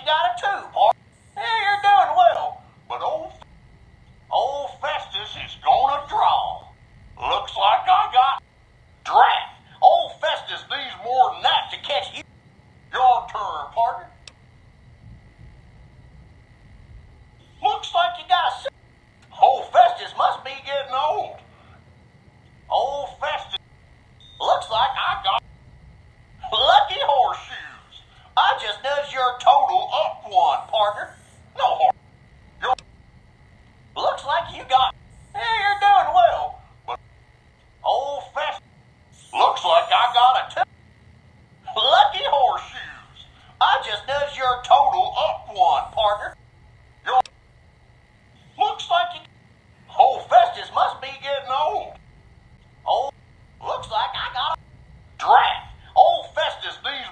got a 2, partner. Yeah, you're doing well, but old Festus is gonna draw. Looks like I got drat. Old Festus needs more than that to catch you. Your turn, partner. Looks like you got a 6. Old Festus must be getting old. Old Festus. Looks like I got lucky horseshoes. I just nudged your total up 1, partner. No horse. Looks like you got. Yeah, you're doing well, but old Festus. Looks like I got a 2. Lucky horseshoes. I just nudged your total up 1, partner. Looks like you. Old Festus must be getting old. Looks like I got a drat. Old Festus needs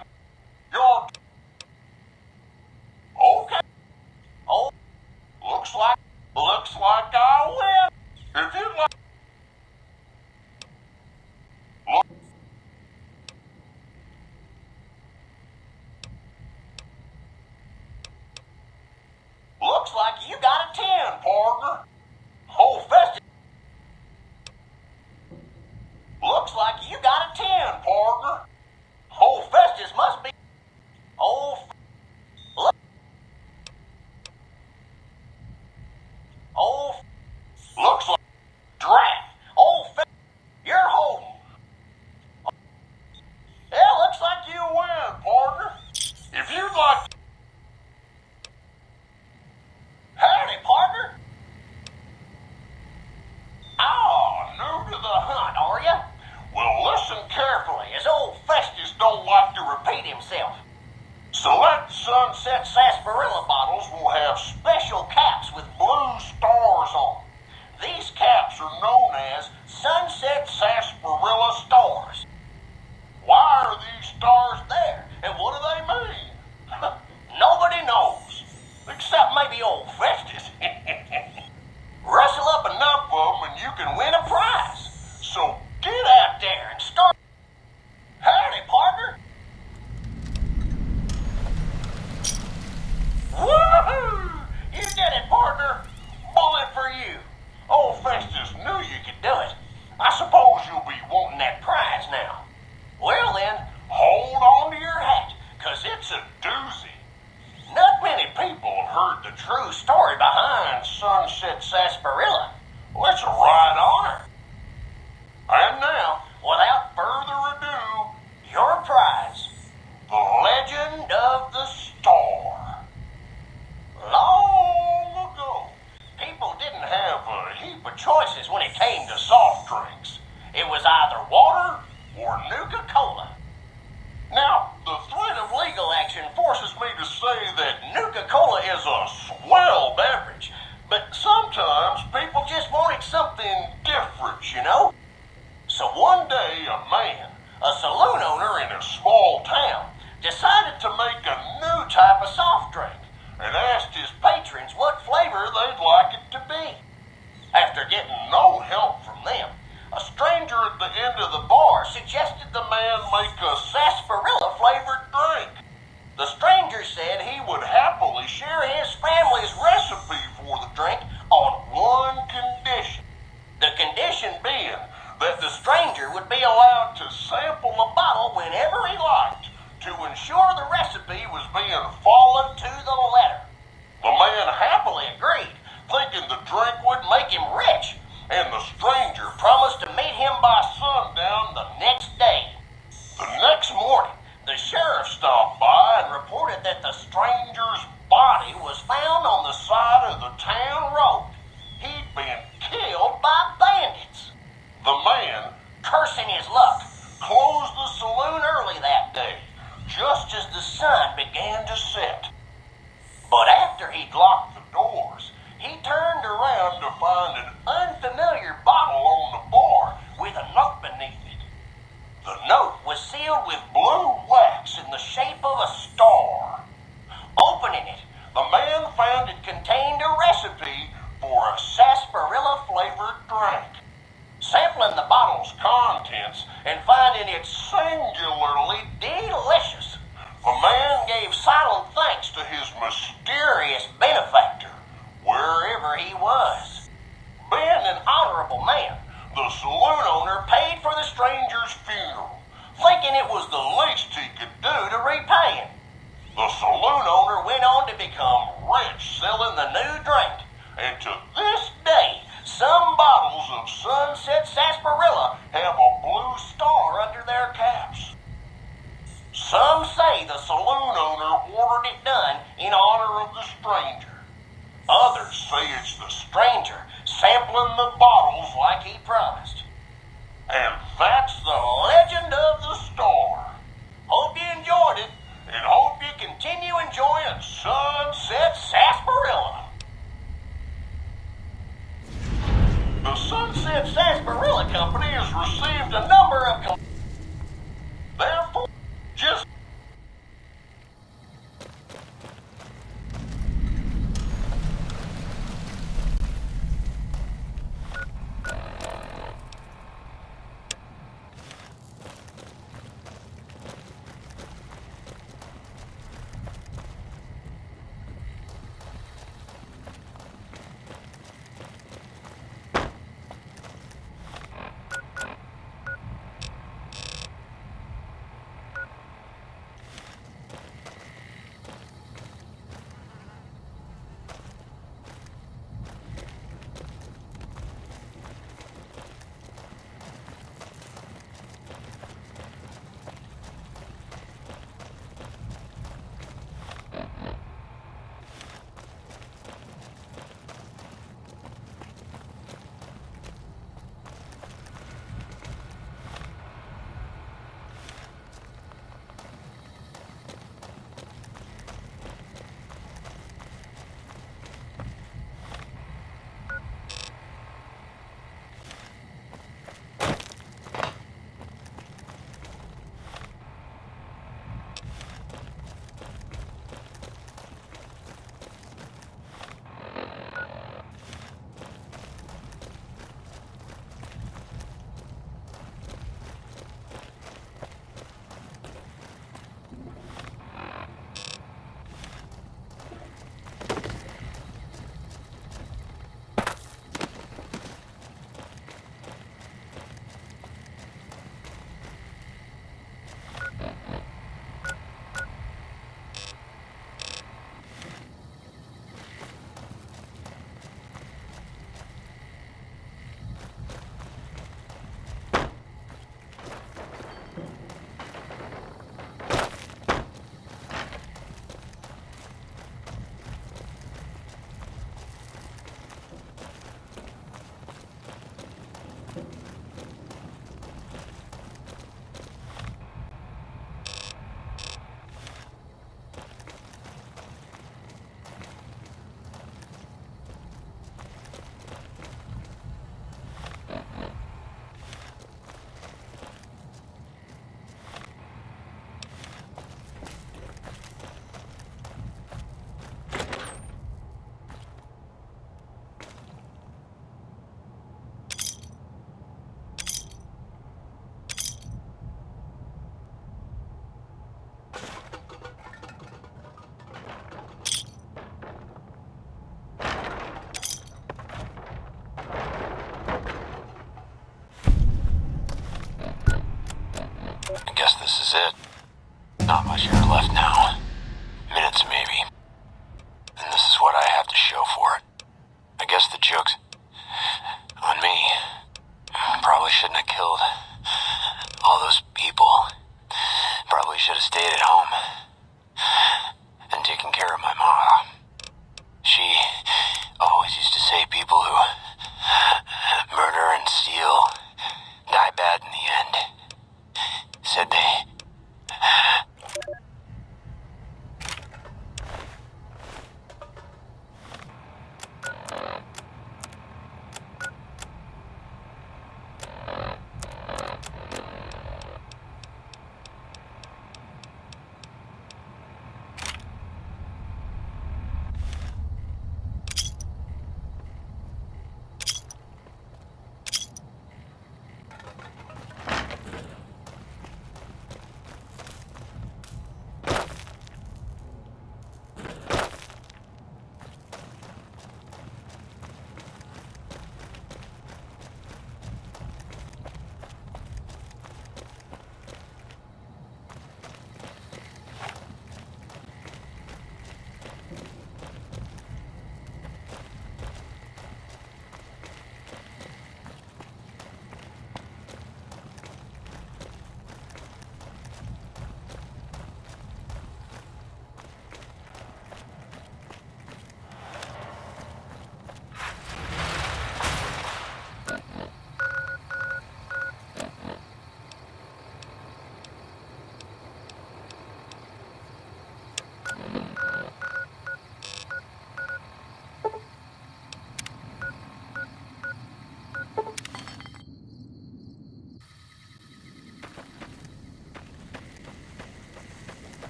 your. Okay. Looks like I win. If you'd like. Looks like you got a 10, partner. Old Festus. Looks like you got a 10, partner. Old Festus must be. Looks like drat. Old Festus. You're holding. Yeah, looks like you win, partner. If you'd like. Howdy, partner. Oh, new to the hunt, are you? Well, listen carefully, as old Festus don't like to repeat himself. Select Sunset Sarsaparilla bottles will have special caps with blue stars on. These caps are known as Sunset Sarsaparilla stars. Why are these stars there, and what do they mean? Nobody knows, except maybe old Festus. Rustle up enough of them and you can win a prize. So get out there and start. Howdy, partner. Woohoo! You did it, partner. Bullet for you. Old Festus knew you could do it. I suppose you'll be wanting that prize now. Well then, hold on to your hat, 'cause it's a doozy. Not many people have heard the true story behind Sunset Sarsaparilla. Well, it's a right honor. And now, without further ado, your prize, the Legend of the Star. Long ago, people didn't have a heap of choices when it came to soft drinks. It was either water or Nuka-Cola. Now, the threat of legal action forces me to say that Nuka-Cola is a swell beverage, but sometimes people just wanted something different, you know? So one day, a man, a saloon owner in a small town, decided to make a new type of soft drink and asked his patrons what flavor they'd like it to be. After getting no help from them, a stranger at the end of the bar suggested the man make a sarsaparilla-flavored drink. The stranger said he would happily share his family's recipe for the drink on one condition. The condition being that the stranger would be allowed to sample the bottle whenever he liked to ensure the recipe was being followed to the letter. The man happily agreed, thinking the drink would make him rich, and the stranger promised to meet him by sundown the next day. The next morning, the sheriff stopped by and reported that the stranger's body was found on the side of the town road. He'd been killed by bandits. The man, cursing his luck, closed the saloon early that day, just as the sun began to set. But after he'd locked the doors, he turned around to find an unfamiliar bottle on the bar with a note beneath it. The note was sealed with blue wax in the shape of a star. selling the new drink. And to this day, some bottles of Sunset Sarsaparilla have a blue star under their caps. Some say the saloon owner ordered it done in honor of the stranger. Others say it's the stranger sampling the bottles like he promised. And that's the legend of the star. Hope you enjoyed it, and hope you continue enjoying Sunset Sarsaparilla. The Sunset Sarsaparilla Company has received a number of therefore, just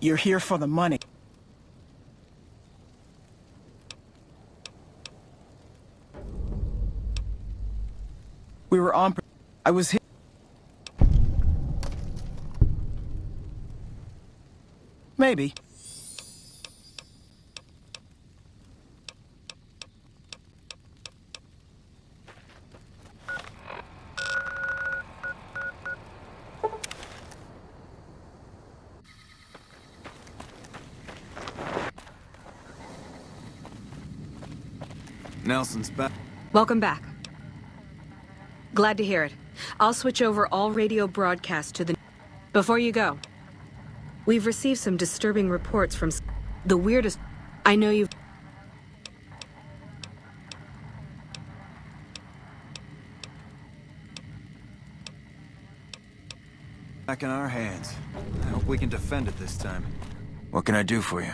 You're here for the money. We were on... I was here. Maybe. Nelson's back. Welcome back. Glad to hear it. I'll switch over all radio broadcasts to the... Before you go, we've received some disturbing reports from the weirdest... I know you've... Back in our hands. I hope we can defend it this time. What can I do for you?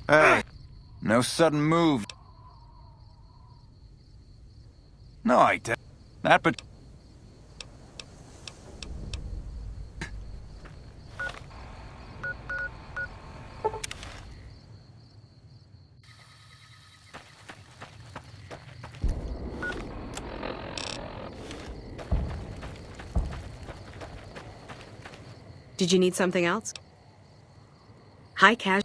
Hey, no sudden move. No, I didn't. That but... Did you need something else? Hi, Cash.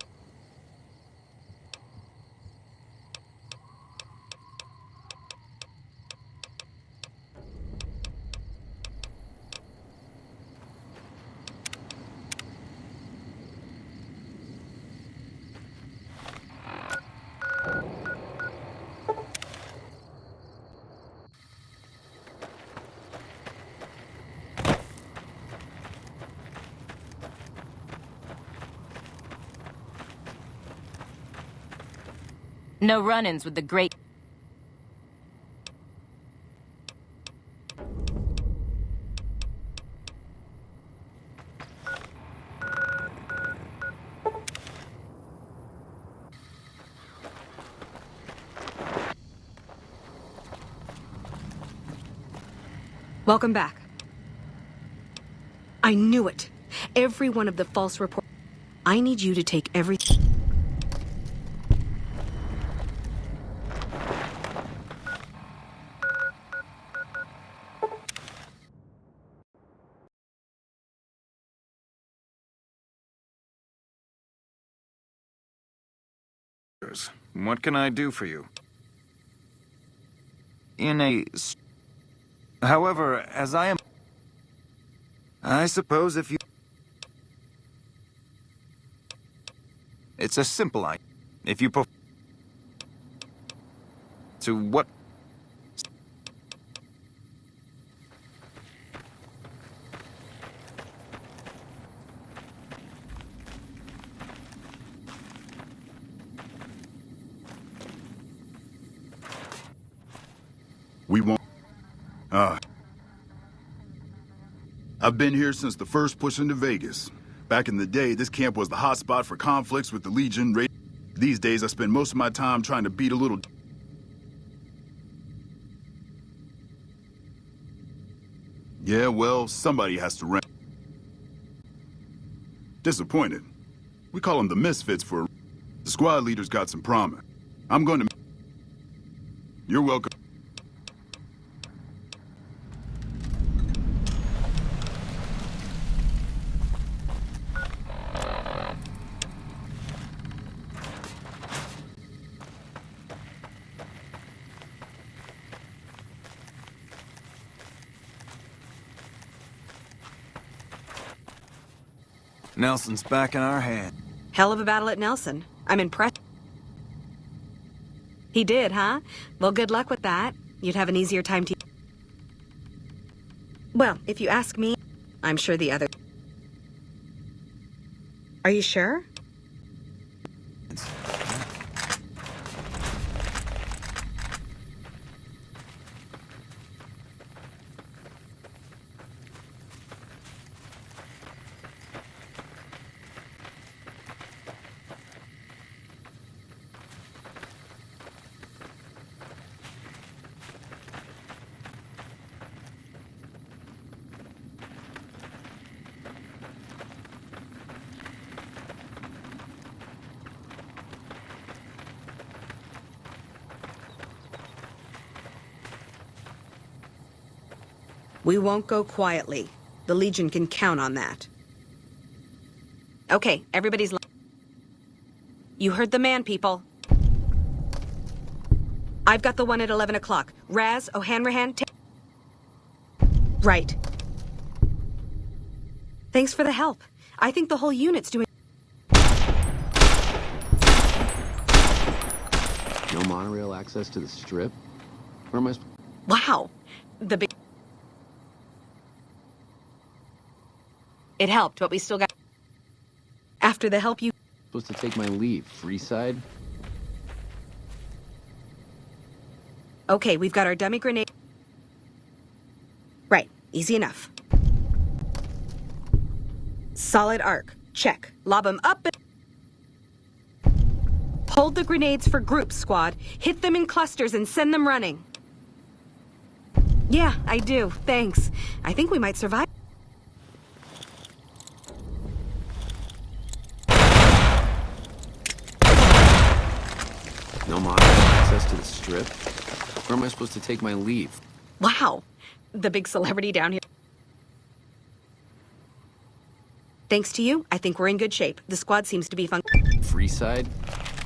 No run-ins with the great... Welcome back. I knew it. Every one of the false reports. I need you to take everything. What can I do for you? However, as I am... I suppose if you... It's a simple idea. If you to what... We won't... I've been here since the first push into Vegas. Back in the day, this camp was the hotspot for conflicts with the Legion. These days, I spend most of my time trying to beat a little... Yeah, well, somebody has to run. Disappointed. We call them the Misfits for... The squad leader's got some promise. I'm going to... You're welcome. Nelson's back in our hand. Hell of a battle at Nelson. I'm impressed. He did, huh? Well, good luck with that. You'd have an easier time to... Well, if you ask me, I'm sure the other... Are you sure? We won't go quietly. The Legion can count on that. Okay, everybody's... You heard the man, people. I've got the one at 11 o'clock. Raz, O'Hanrahan, Right. Thanks for the help. I think the whole unit's doing... No monorail access to the Strip? Where am I... Wow. The big... It helped, but we still got... After the help you... supposed to take my leave? Freeside? Okay, we've got our dummy grenade... Right, easy enough. Solid arc. Check. Lob them up and... Hold the grenades for groups, squad. Hit them in clusters and send them running. Yeah, I do. Thanks. I think we might survive. No monorail access to the Strip? Where am I supposed to take my leave? Wow. The big celebrity down here. Thanks to you, I think we're in good shape. The squad seems to be fun. Freeside?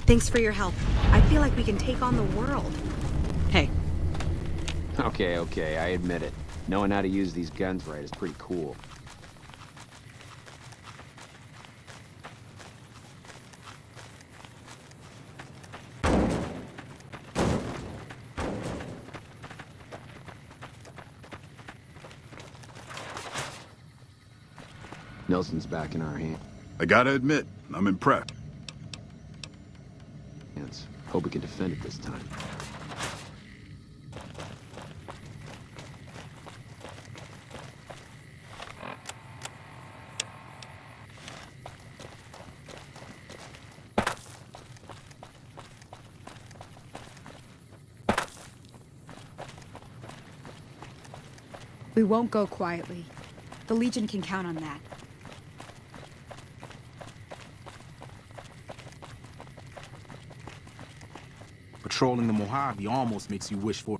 Thanks for your help. I feel like we can take on the world. Hey. Okay, I admit it. Knowing how to use these guns right is pretty cool. Nelson's back in our hands. I gotta admit, I'm impressed. Hope we can defend it this time. We won't go quietly. The Legion can count on that. Patrolling the Mojave almost makes you wish for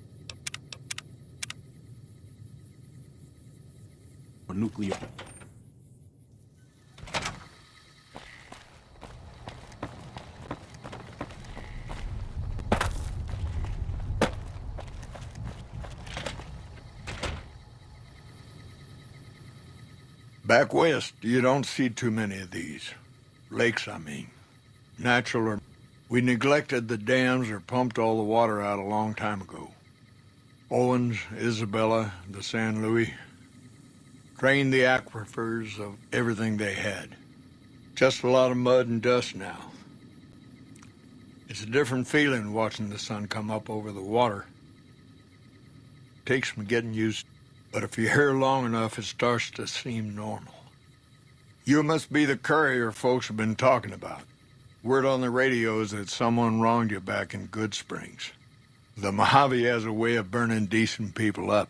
a nuclear. Back west, you don't see too many of these. Lakes, I mean. Natural or... We neglected the dams or pumped all the water out a long time ago. Owens, Isabella, the San Luis. Drained the aquifers of everything they had. Just a lot of mud and dust now. It's a different feeling watching the sun come up over the water. Takes some getting used to. But if you're here long enough, it starts to seem normal. You must be the courier folks have been talking about. Word on the radio is that someone wronged you back in Good Springs. The Mojave has a way of burning decent people up.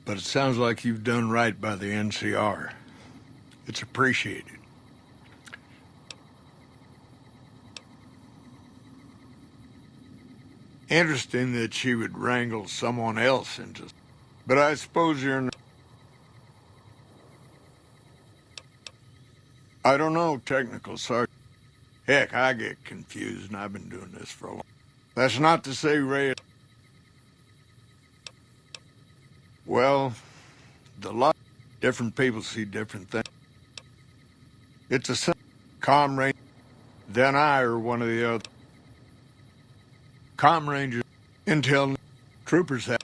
But it sounds like you've done right by the NCR. It's appreciated. Interesting that she would wrangle someone else into... But I suppose you're... I don't know, Technical Sergeant. Heck, I get confused, and I've been doing this for a long... That's not to say Ray... Well, the lot... Different people see different things. It's a... Comm Ranger... Then I or one of the other... Comm Rangers... Intel... Troopers have...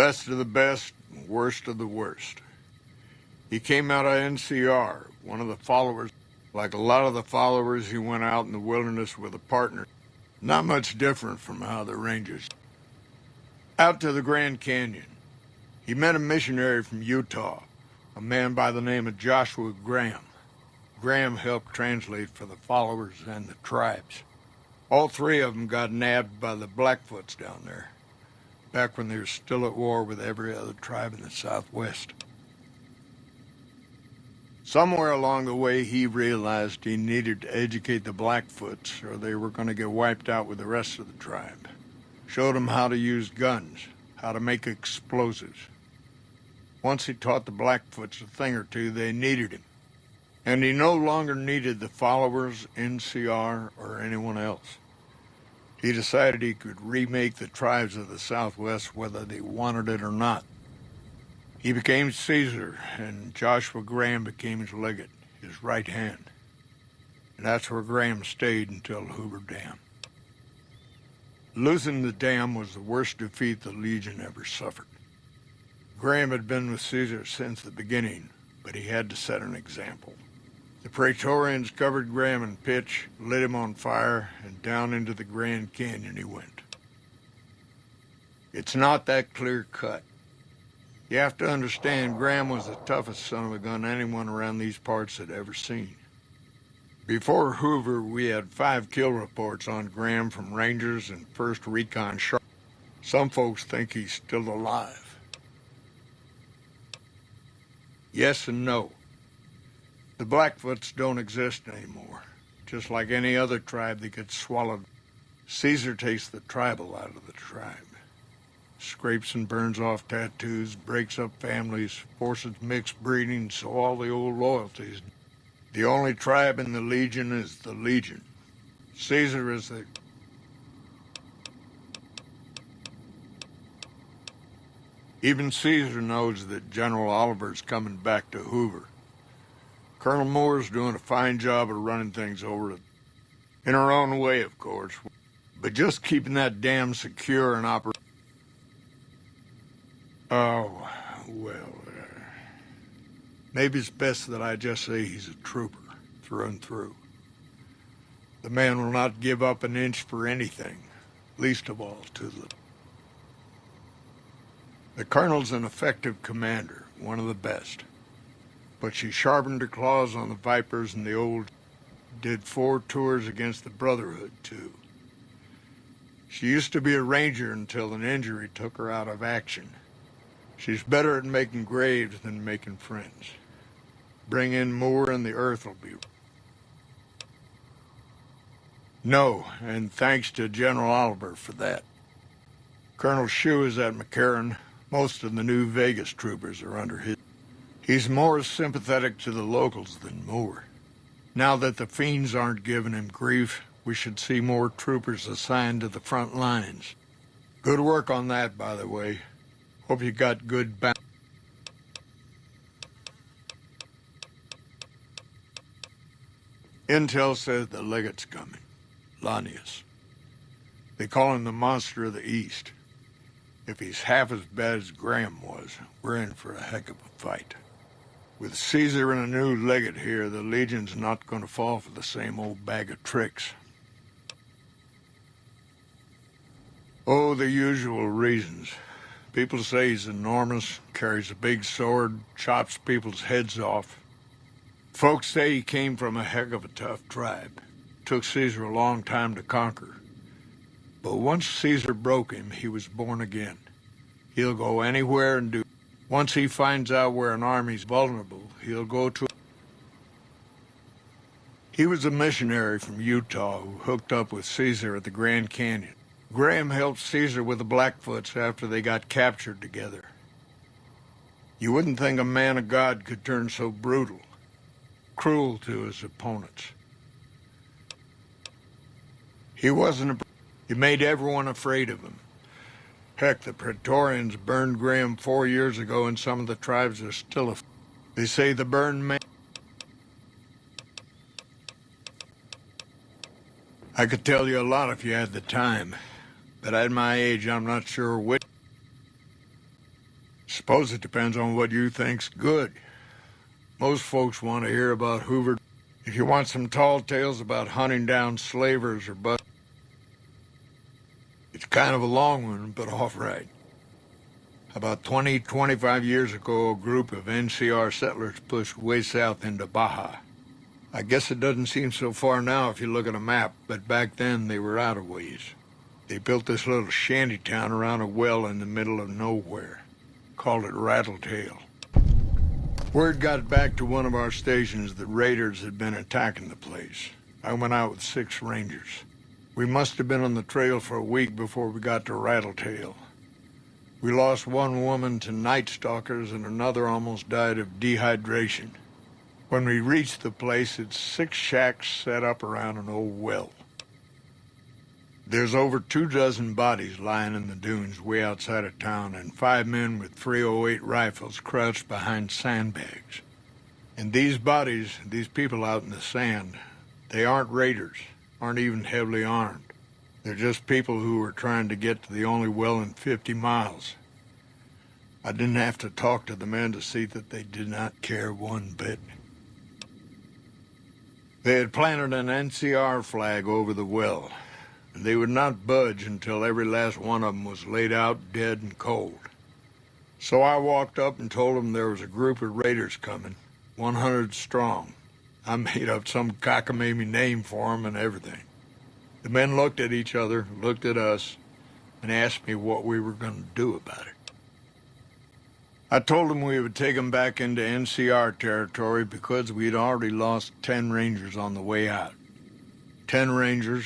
Best of the best, worst of the worst. He came out of NCR, one of the followers. Like a lot of the followers, he went out in the wilderness with a partner. Not much different from how the Rangers. Out to the Grand Canyon. He met a missionary from Utah, a man by the name of Joshua Graham. Graham helped translate for the followers and the tribes. All three of them got nabbed by the Blackfoots down there, back when they were still at war with every other tribe in the Southwest. Somewhere along the way, he realized he needed to educate the Blackfoots or they were going to get wiped out with the rest of the tribe. Showed them how to use guns, how to make explosives. Once he taught the Blackfoots a thing or two, they needed him. And he no longer needed the followers, NCR, or anyone else. He decided he could remake the tribes of the Southwest whether they wanted it or not. He became Caesar, and Joshua Graham became his legate, his right hand. And that's where Graham stayed until Hoover Dam. Losing the dam was the worst defeat the Legion ever suffered. Graham had been with Caesar since the beginning, but he had to set an example. The Praetorians covered Graham in pitch, lit him on fire, and down into the Grand Canyon he went. It's not that clear-cut. You have to understand, Graham was the toughest son of a gun anyone around these parts had ever seen. Before Hoover, we had 5 kill reports on Graham from Rangers and 1st Recon Sharp. Some folks think he's still alive. Yes and no. The Blackfoots don't exist anymore. Just like any other tribe that gets swallowed, Caesar takes the tribal out of the tribe. Scrapes and burns off tattoos, breaks up families, forces mixed breeding, so all the old loyalties. The only tribe in the Legion is the Legion. Caesar is the... Even Caesar knows that General Oliver's coming back to Hoover. Colonel Moore's doing a fine job of running things over it. In her own way, of course. But just keeping that dam secure and operating. Oh, well, maybe it's best that I just say he's a trooper, through and through. The man will not give up an inch for anything, least of all to the... The colonel's an effective commander, one of the best. But she sharpened her claws on the Vipers and the old... Did 4 tours against the Brotherhood, too. She used to be a ranger until an injury took her out of action. She's better at making graves than making friends. Bring in Moore and the earth will be... No, and thanks to General Oliver for that. Colonel Shue is at McCarran. Most of the new Vegas troopers are under his... He's more sympathetic to the locals than Moore. Now that the fiends aren't giving him grief, we should see more troopers assigned to the front lines. Good work on that, by the way. Hope you got good balance. Intel says the legate's coming. Lanius. They call him the monster of the East. If he's half as bad as Graham was, we're in for a heck of a fight. With Caesar and a new legate here, the Legion's not going to fall for the same old bag of tricks. Oh, the usual reasons. People say he's enormous, carries a big sword, chops people's heads off. Folks say he came from a heck of a tough tribe. Took Caesar a long time to conquer. But once Caesar broke him, he was born again. He'll go anywhere and do. Once he finds out where an army's vulnerable, he'll go to... He was a missionary from Utah who hooked up with Caesar at the Grand Canyon. Graham helped Caesar with the Blackfoots after they got captured together. You wouldn't think a man of God could turn so brutal, cruel to his opponents. He wasn't he made everyone afraid of him. Heck, the Praetorians burned Graham 4 years ago, and some of the tribes are still They say the burned man... I could tell you a lot if you had the time. But at my age, I'm not sure which. suppose it depends on what you think's good. Most folks want to hear about Hoover. If you want some tall tales about hunting down slavers or bust, it's kind of a long one, but all right. About 25 years ago, a group of NCR settlers pushed way south into Baja. I guess it doesn't seem so far now if you look at a map, but back then they were out of ways. They built this little shanty town around a well in the middle of nowhere. Called it Rattletail. Word got back to one of our stations that raiders had been attacking the place. I went out with 6 rangers. We must have been on the trail for a week before we got to Rattletail. We lost one woman to night stalkers and another almost died of dehydration. When we reached the place, it's 6 shacks set up around an old well. There's over 24 bodies lying in the dunes way outside of town, and 5 men with .308 rifles crouched behind sandbags. And these bodies, these people out in the sand, they aren't raiders, aren't even heavily armed. They're just people who were trying to get to the only well in 50 miles. I didn't have to talk to the men to see that they did not care one bit. They had planted an NCR flag over the well. They would not budge until every last one of them was laid out dead and cold. So I walked up and told them there was a group of raiders coming, 100 strong. I made up some cockamamie name for them and everything. The men looked at each other, looked at us, and asked me what we were going to do about it. I told them we would take them back into NCR territory because we'd already lost 10 rangers on the way out. 10 rangers,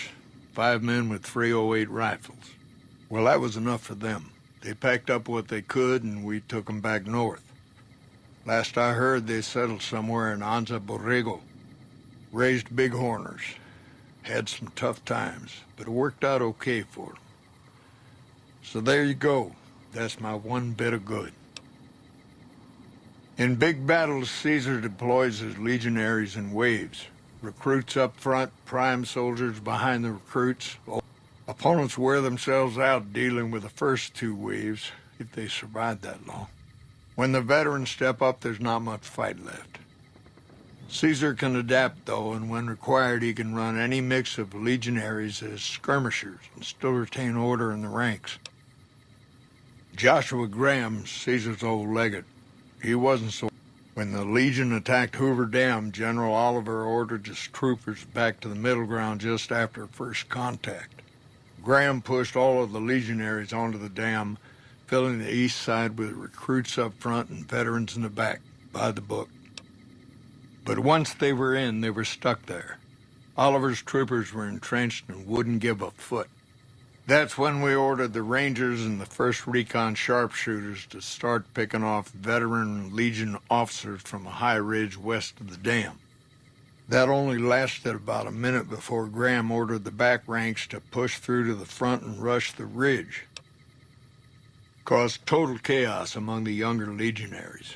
5 men with .308 rifles. Well, that was enough for them. They packed up what they could, and we took them back north. Last I heard, they settled somewhere in Anza Borrego. Raised bighorners. Had some tough times, but it worked out okay for them. So there you go. That's my one bit of good. In big battles, Caesar deploys his legionaries in waves. Recruits up front, prime soldiers behind the recruits. Opponents wear themselves out dealing with the first 2 waves, if they survive that long. When the veterans step up, there's not much fight left. Caesar can adapt, though, and when required, he can run any mix of legionaries as skirmishers and still retain order in the ranks. Joshua Graham, Caesar's old legate, he wasn't so. When the Legion attacked Hoover Dam, General Oliver ordered his troopers back to the middle ground just after first contact. Graham pushed all of the legionaries onto the dam, filling the east side with recruits up front and veterans in the back, by the book. But once they were in, they were stuck there. Oliver's troopers were entrenched and wouldn't give a foot. That's when we ordered the Rangers and the 1st Recon sharpshooters to start picking off veteran Legion officers from a high ridge west of the dam. That only lasted about a minute before Graham ordered the back ranks to push through to the front and rush the ridge. Caused total chaos among the younger legionaries.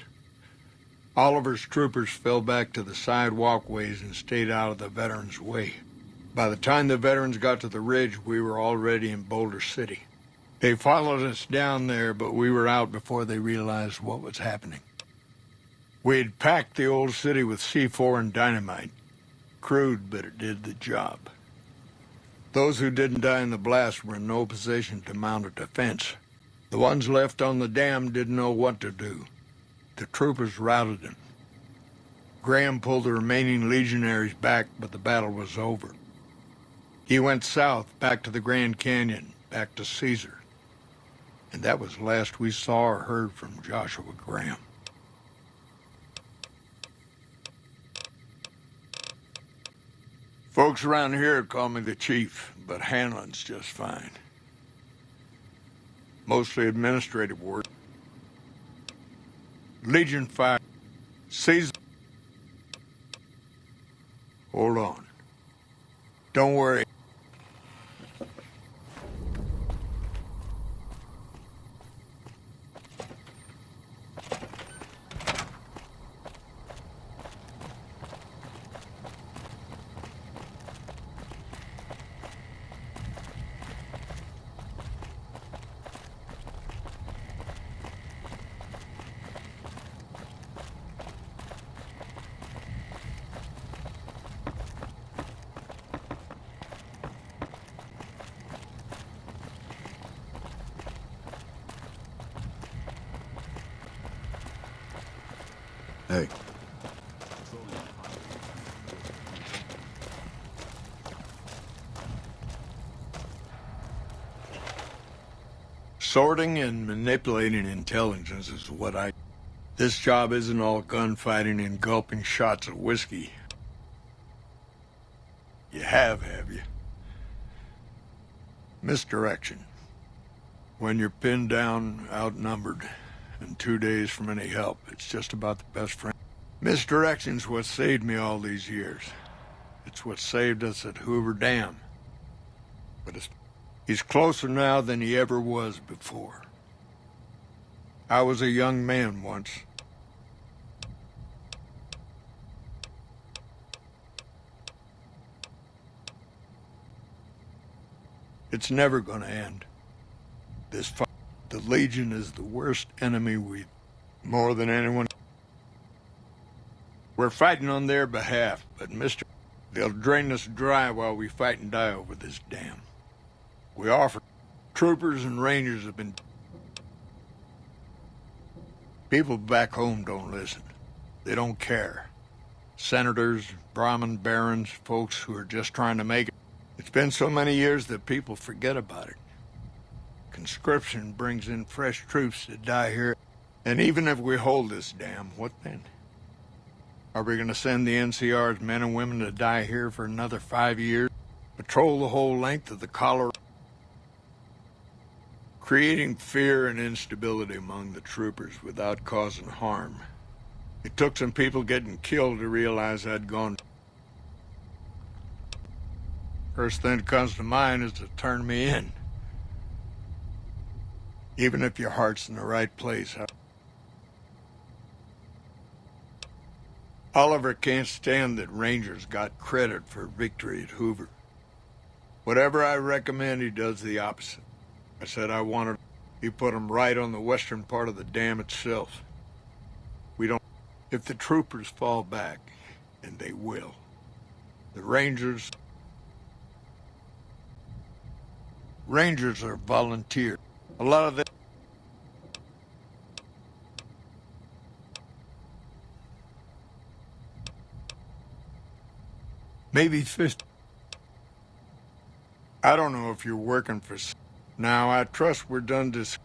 Oliver's troopers fell back to the side walkways and stayed out of the veterans' way. By the time the veterans got to the ridge, we were already in Boulder City. They followed us down there, but we were out before they realized what was happening. We had packed the old city with C4 and dynamite. Crude, but it did the job. Those who didn't die in the blast were in no position to mount a defense. The ones left on the dam didn't know what to do. The troopers routed them. Graham pulled the remaining legionaries back, but the battle was over. He went south, back to the Grand Canyon, back to Caesar. And that was the last we saw or heard from Joshua Graham. Folks around here call me the chief, but Hanlon's just fine. Mostly administrative work. Legion fire. Caesar. Hold on. Don't worry. Hey. Sorting and manipulating intelligence is what I... This job isn't all gunfighting and gulping shots of whiskey. You have you? Misdirection. When you're pinned down, outnumbered, and 2 days from any help, it's just about the best friend. Misdirection's what saved me all these years. It's what saved us at Hoover Dam. But he's closer now than he ever was before. I was a young man once. It's never gonna end. This fight, the Legion is the worst enemy more than anyone. We're fighting on their behalf, but they'll drain us dry while we fight and die over this dam. We offer. Troopers and Rangers have been... People back home don't listen. They don't care. Senators, Brahmin barons, folks who are just trying to make it. It's been so many years that people forget about it. Conscription brings in fresh troops to die here. And even if we hold this dam, what then? Are we going to send the NCR's men and women to die here for another 5 years? Patrol the whole length of the Colorado? Creating fear and instability among the troopers without causing harm. It took some people getting killed to realize I'd gone. First thing that comes to mind is to turn me in. Even if your heart's in the right place. Oliver can't stand that Rangers got credit for victory at Hoover. Whatever I recommend, he does the opposite. I said I wanted... He put them right on the western part of the dam itself. We don't... If the troopers fall back, and they will, the Rangers are volunteers. A lot of them... Maybe 50. I don't know if you're working for... Now, I trust we're done this...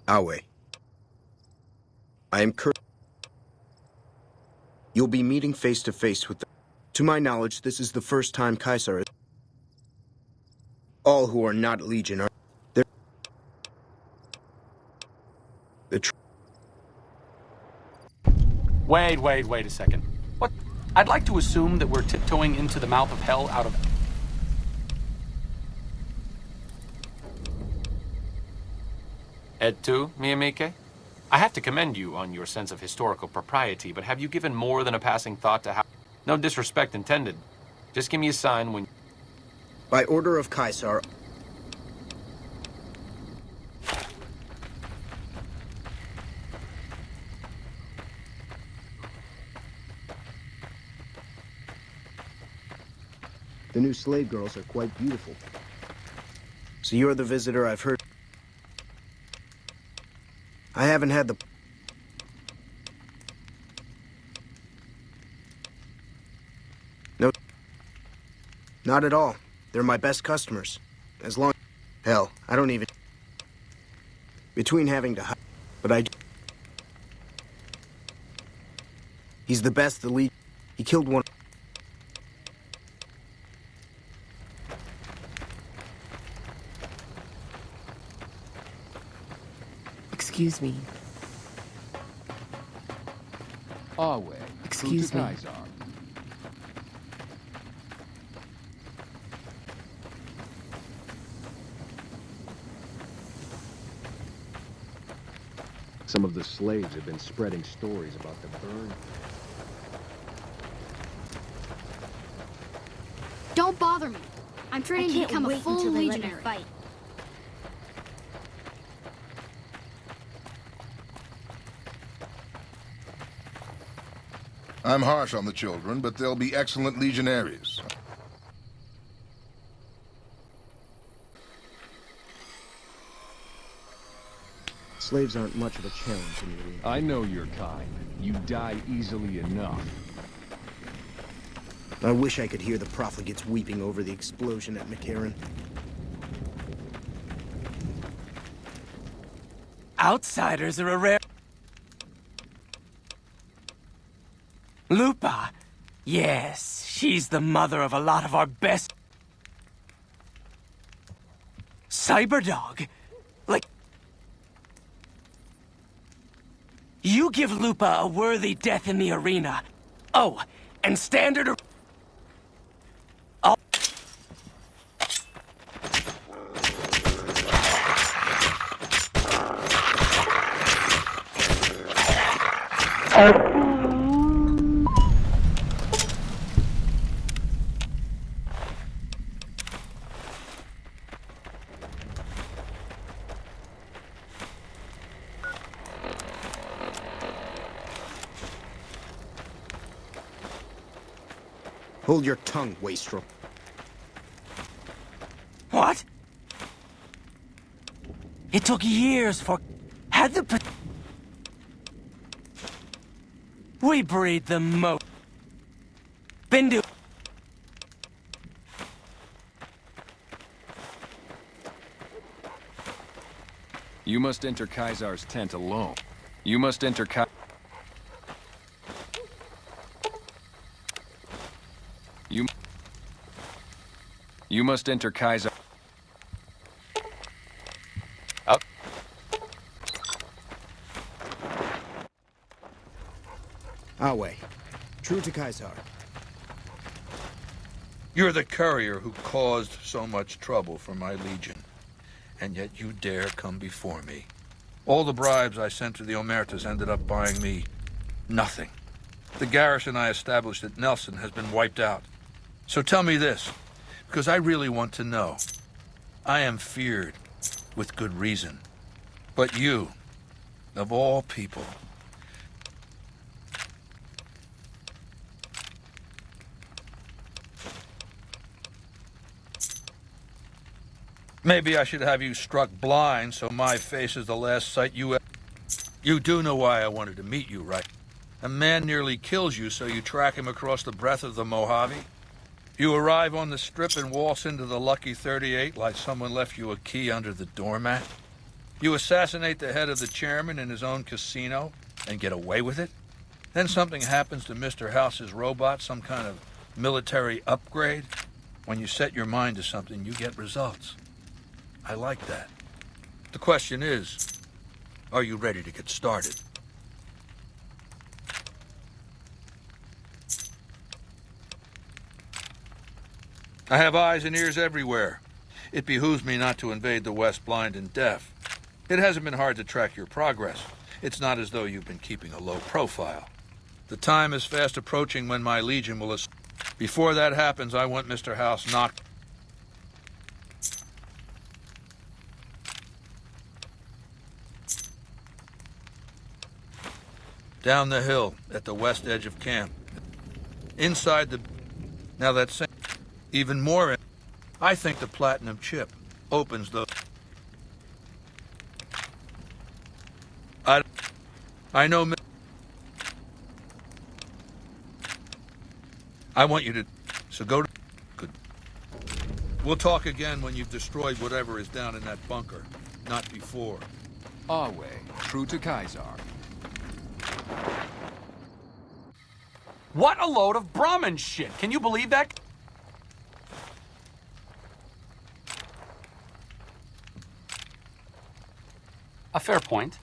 Awe. I am You'll be meeting face to face with the... To my knowledge, this is the first time Caesar is... All who are not Legion are... Wait a second. What? I'd like to assume that we're tiptoeing into the mouth of hell out of... Et tu, mi amiche? I have to commend you on your sense of historical propriety, but have you given more than a passing thought to how... No disrespect intended. Just give me a sign when... By order of Caesar... The new slave girls are quite beautiful. So you're the visitor I've heard. I haven't had the... No. Not at all. They're my best customers. As long... Hell, I don't even... Between having to... But I... He's the best the lead... He killed one... Excuse me. Away. Excuse me. Some of the slaves have been spreading stories about the burn. Don't bother me. I'm training to become a full legionary. I'm harsh on the children, but they'll be excellent legionaries. Slaves aren't much of a challenge in the arena. I know your kind. You die easily enough. I wish I could hear the profligates weeping over the explosion at McCarran. Outsiders are a rare... Lupa. Yes, she's the mother of a lot of our best... Cyberdog. Like... You give Lupa a worthy death in the arena. Oh, and standard... Hold your tongue, wastrel. What? It took years for... Had the... We breed the most... Bindu... You must enter Kaisar's tent alone. You must enter You must enter Kaiser... Up. Awe. True to Kaisar. You're the courier who caused so much trouble for my legion, and yet you dare come before me. All the bribes I sent to the Omertas ended up buying me nothing. The garrison I established at Nelson has been wiped out. So tell me this, because I really want to know. I am feared, with good reason. But you, of all people... Maybe I should have you struck blind so my face is the last sight you ever... You do know why I wanted to meet you, right? A man nearly kills you, so you track him across the breadth of the Mojave. You arrive on the strip and waltz into the Lucky 38 like someone left you a key under the doormat. You assassinate the head of the chairman in his own casino and get away with it. Then something happens to Mr. House's robot, some kind of military upgrade. When you set your mind to something, you get results. I like that. The question is, are you ready to get started? I have eyes and ears everywhere. It behooves me not to invade the West blind and deaf. It hasn't been hard to track your progress. It's not as though you've been keeping a low profile. The time is fast approaching when my legion will... Before that happens, I want Mr. House knocked... Down the hill, at the west edge of camp. Inside the... Now that same... Even more, I think the platinum chip opens the... I know... I want you to... So go to... Good. We'll talk again when you've destroyed whatever is down in that bunker. Not before. Our way, true to Kaiser. What a load of Brahmin shit! Can you believe that? A fair point.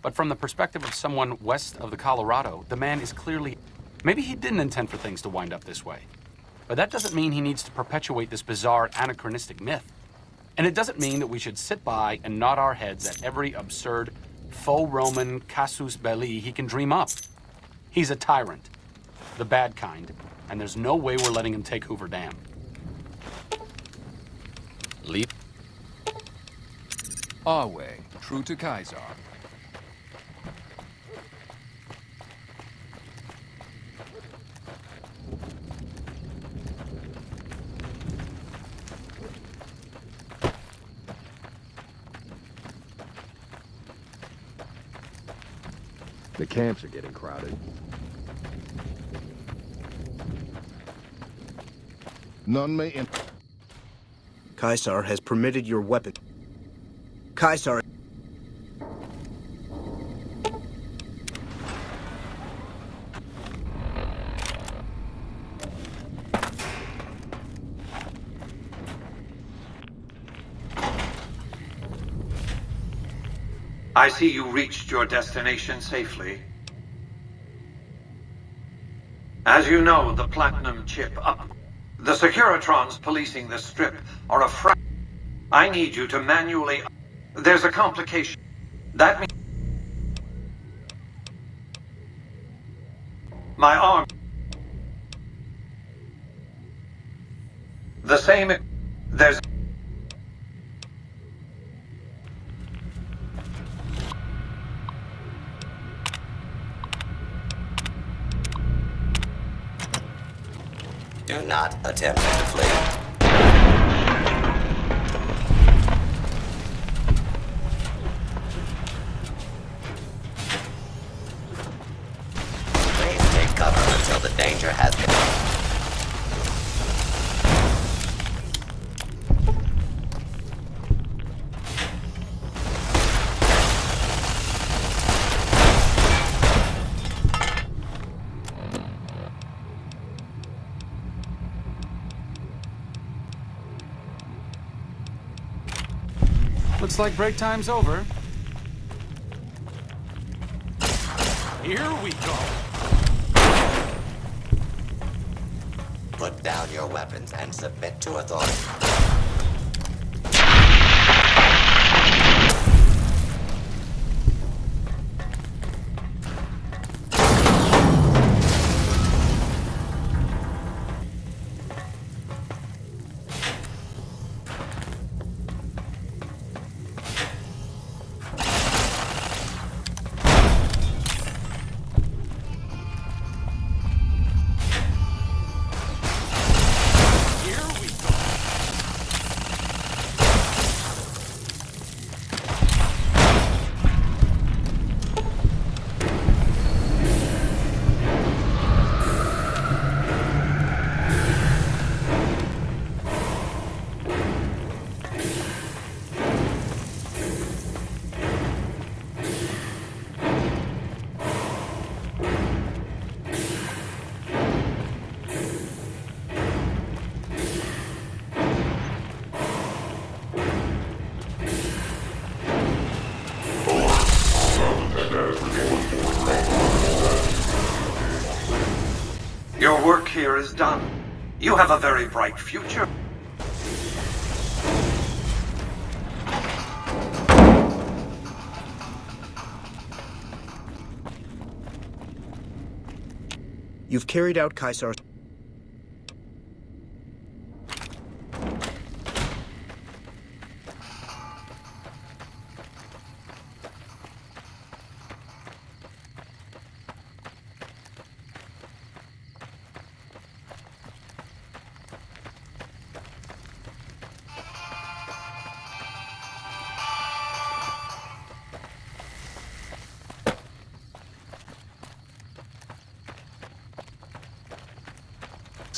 But from the perspective of someone west of the Colorado, the man is clearly... Maybe he didn't intend for things to wind up this way. But that doesn't mean he needs to perpetuate this bizarre anachronistic myth. And it doesn't mean that we should sit by and nod our heads at every absurd faux Roman casus belli he can dream up. He's a tyrant. The bad kind. And there's no way we're letting him take Hoover Dam. Leap. Our way, true to Kaiser. The camps are getting crowded. None may enter. Caesar has permitted your weapon. Caesar... I see you reached your destination safely. As you know, the platinum chip up. The Securitrons policing the strip are a I need you to manually... There's a complication. That means... My arm... The same... There's... Do not attempt to flee. Please take cover until the danger has been... Looks like break time's over. Here we go. Put down your weapons and submit to authority. Your work here is done. You have a very bright future. You've carried out Caesar's...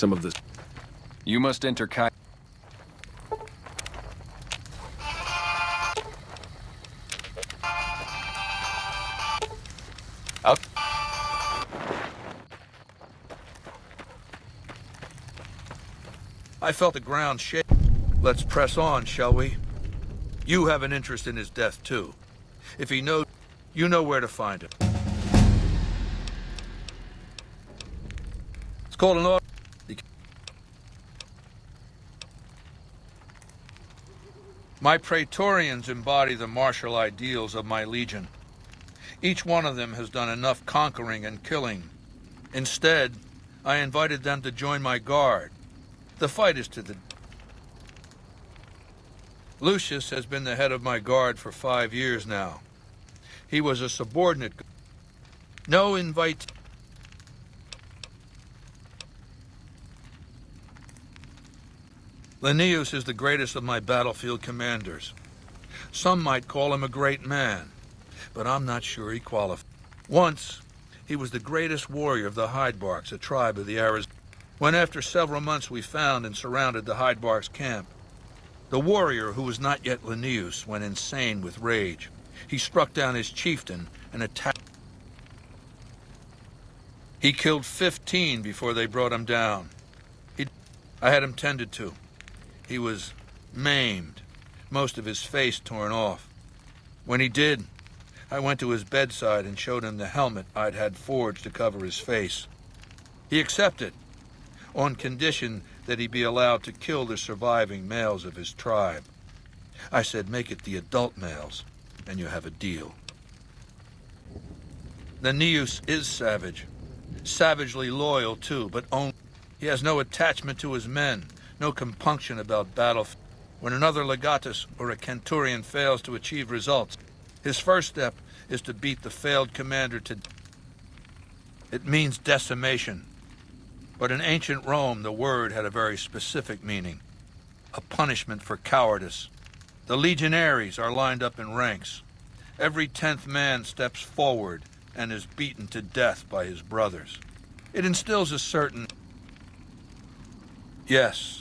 Some of this. You must enter Up. I felt the ground shake. Let's press on, shall we? You have an interest in his death, too. If he knows, you know where to find him. It's called an order. My Praetorians embody the martial ideals of my legion. Each one of them has done enough conquering and killing. Instead, I invited them to join my guard. The fight is to the... Lucius has been the head of my guard for 5 years now. He was a subordinate. No invite... Linnaeus is the greatest of my battlefield commanders. Some might call him a great man, but I'm not sure he qualifies. Once, he was the greatest warrior of the Hydebarks, a tribe of the Arizona. When after several months we found and surrounded the Hydebarks camp, the warrior, who was not yet Linnaeus, went insane with rage. He struck down his chieftain and attacked. He killed 15 before they brought him down. I had him tended to. He was maimed, most of his face torn off. When he did, I went to his bedside and showed him the helmet I'd had forged to cover his face. He accepted, on condition that he be allowed to kill the surviving males of his tribe. I said, make it the adult males, and you have a deal. Linnaeus is savage. Savagely loyal, too, but only... He has no attachment to his men, no compunction about battle. When another legatus or a centurion fails to achieve results, his first step is to beat the failed commander to... It means decimation. But in ancient Rome, the word had a very specific meaning. A punishment for cowardice. The legionaries are lined up in ranks. Every 10th man steps forward and is beaten to death by his brothers. It instills a certain... Yes.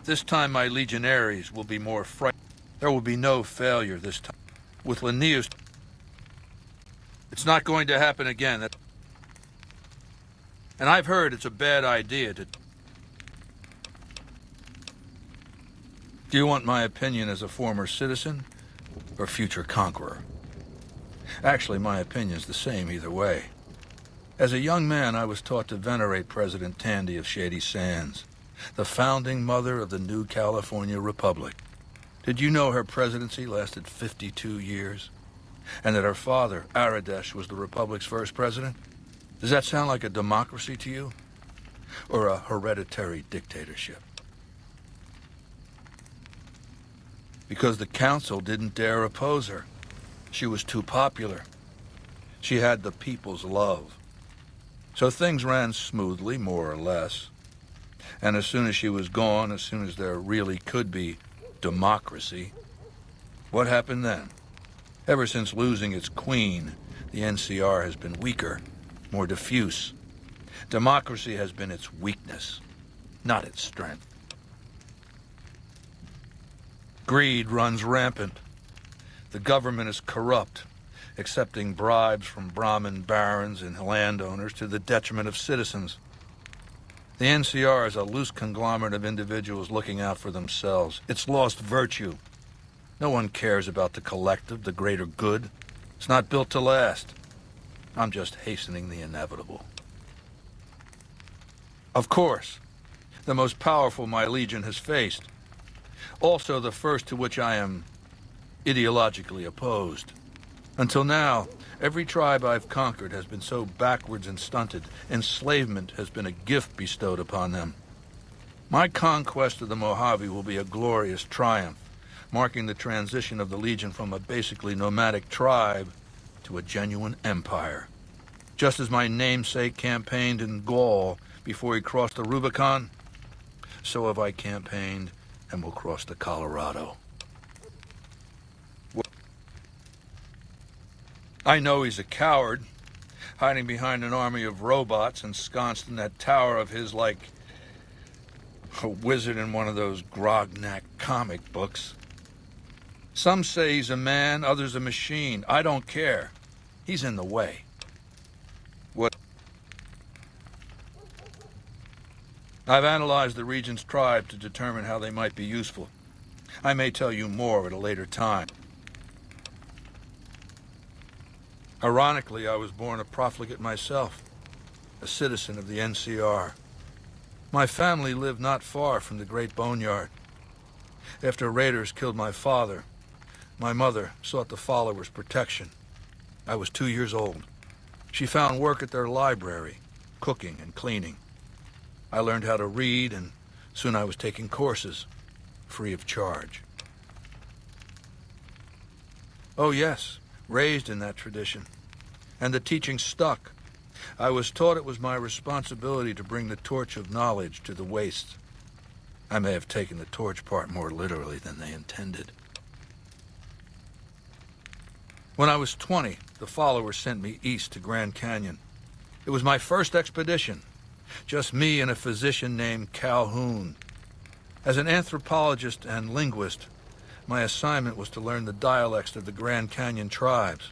This time my legionaries will be more frightened. There will be no failure this time. With Linnaeus... It's not going to happen again. And I've heard it's a bad idea to... Do you want my opinion as a former citizen or future conqueror? Actually, my opinion's the same either way. As a young man, I was taught to venerate President Tandy of Shady Sands, the founding mother of the new California Republic. Did you know her presidency lasted 52 years? And that her father, Aradesh, was the Republic's first president? Does that sound like a democracy to you? Or a hereditary dictatorship? Because the council didn't dare oppose her. She was too popular. She had the people's love. So things ran smoothly, more or less. And as soon as she was gone, as soon as there really could be democracy, what happened then? Ever since losing its queen, the NCR has been weaker, more diffuse. Democracy has been its weakness, not its strength. Greed runs rampant. The government is corrupt, accepting bribes from Brahmin barons and landowners to the detriment of citizens. The NCR is a loose conglomerate of individuals looking out for themselves. It's lost virtue. No one cares about the collective, the greater good. It's not built to last. I'm just hastening the inevitable. Of course, the most powerful my legion has faced. Also the first to which I am ideologically opposed. Until now, every tribe I've conquered has been so backwards and stunted, enslavement has been a gift bestowed upon them. My conquest of the Mojave will be a glorious triumph, marking the transition of the Legion from a basically nomadic tribe to a genuine empire. Just as my namesake campaigned in Gaul before he crossed the Rubicon, so have I campaigned and will cross the Colorado. I know he's a coward, hiding behind an army of robots ensconced in that tower of his like A wizard in one of those grognak comic books. Some say he's a man, others a machine. I don't care. He's in the way. What? I've analyzed the region's tribe to determine how they might be useful. I may tell you more at a later time. Ironically, I was born a profligate myself, a citizen of the NCR. My family lived not far from the Great Boneyard. After raiders killed my father, my mother sought the followers' protection. I was 2 years old. She found work at their library, cooking and cleaning. I learned how to read, and soon I was taking courses, free of charge. Oh yes, raised in that tradition. And the teaching stuck. I was taught it was my responsibility to bring the torch of knowledge to the wastes. I may have taken the torch part more literally than they intended. When I was 20, the followers sent me east to Grand Canyon. It was my first expedition. Just me and a physician named Calhoun. As an anthropologist and linguist, my assignment was to learn the dialects of the Grand Canyon tribes.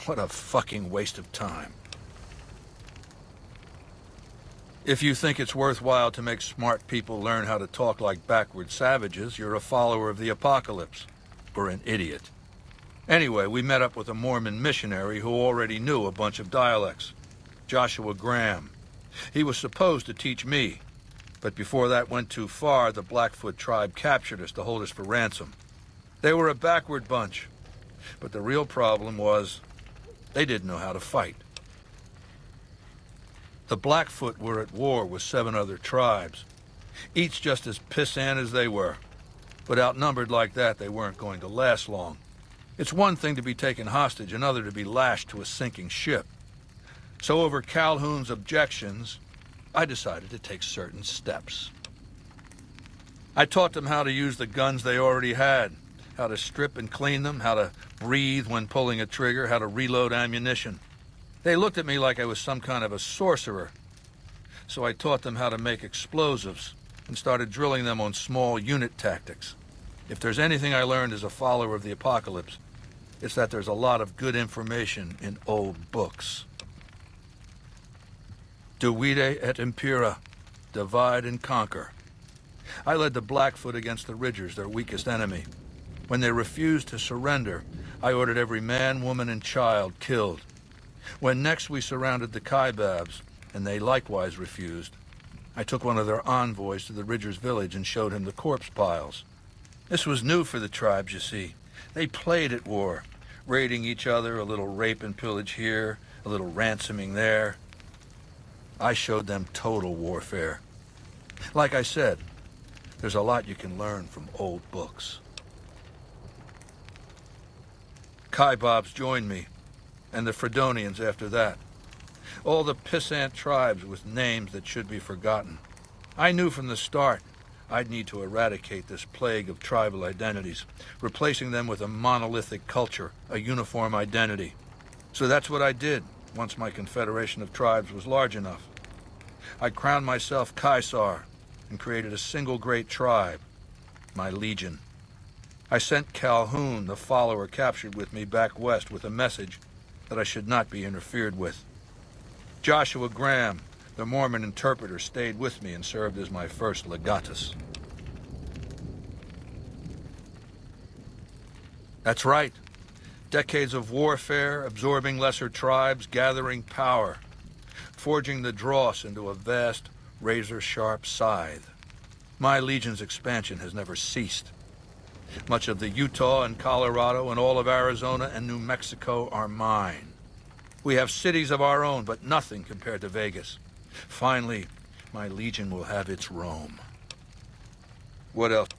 What a fucking waste of time. If you think it's worthwhile to make smart people learn how to talk like backward savages, you're a follower of the apocalypse, or an idiot. Anyway, we met up with a Mormon missionary who already knew a bunch of dialects, Joshua Graham. He was supposed to teach me, but before that went too far, the Blackfoot tribe captured us to hold us for ransom. They were a backward bunch, but the real problem was they didn't know how to fight. The Blackfoot were at war with 7 other tribes, each just as pissant as they were. But outnumbered like that, they weren't going to last long. It's one thing to be taken hostage, another to be lashed to a sinking ship. So over Calhoun's objections, I decided to take certain steps. I taught them how to use the guns they already had, how to strip and clean them, how to breathe when pulling a trigger, how to reload ammunition. They looked at me like I was some kind of a sorcerer. So I taught them how to make explosives and started drilling them on small unit tactics. If there's anything I learned as a follower of the apocalypse, it's that there's a lot of good information in old books. Divide et impera, divide and conquer. I led the Blackfoot against the Ridgers, their weakest enemy. When they refused to surrender, I ordered every man, woman, and child killed. When next we surrounded the Kaibabs, and they likewise refused, I took one of their envoys to the Ridgers' village and showed him the corpse piles. This was new for the tribes, you see. They played at war, raiding each other, a little rape and pillage here, a little ransoming there. I showed them total warfare. Like I said, there's a lot you can learn from old books. Kaibabs joined me, and the Fredonians after that. All the pissant tribes with names that should be forgotten. I knew from the start I'd need to eradicate this plague of tribal identities, replacing them with a monolithic culture, a uniform identity. So that's what I did once my confederation of tribes was large enough. I crowned myself Caesar and created a single great tribe, my legion. I sent Calhoun, the follower captured with me, back west with a message that I should not be interfered with. Joshua Graham, the Mormon interpreter, stayed with me and served as my first legatus. That's right. Decades of warfare, absorbing lesser tribes, gathering power, forging the dross into a vast, razor-sharp scythe. My legion's expansion has never ceased. Much of the Utah and Colorado and all of Arizona and New Mexico are mine. We have cities of our own, but nothing compared to Vegas. Finally, my legion will have its Rome. What else?